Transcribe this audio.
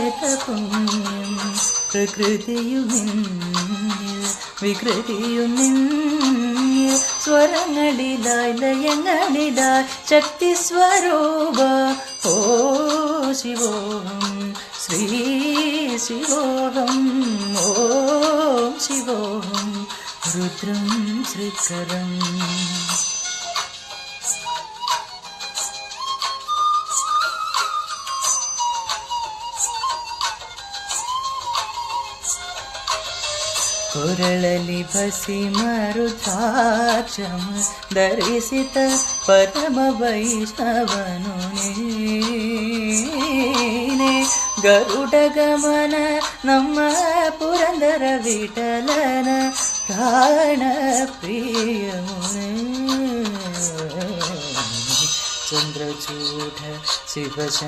വേദകലാമൃതപുണ്യം പ്രകൃതിയു നിന്നിൽ വികൃതിയു നിന്നിൽ സ്വരങ്ങളിലായി ലയങ്ങളിലായി ശക്തി സ്വരൂപ ഓ ശിവോഹം ശ്രീ ശിവോഹം ഓം ശിവോഹം രുദ്രം ശ്രീകരം ಕೊರಳಲಿ ಭಸ್ಮರುದ್ರಾಕ್ಷಮ ಧರಿಸಿತ ಪರಮ ವೈಷ್ಣವನು ನೀನೆ ಗರುಡ ಗಮನ ನಮ್ಮ ಪುರಂದರ ವಿಠಲನ ಪ್ರಾಣ ಪ್ರಿಯಮುನೆ ಚಂದ್ರಚೂಢ ಶಿವಶಂಕರ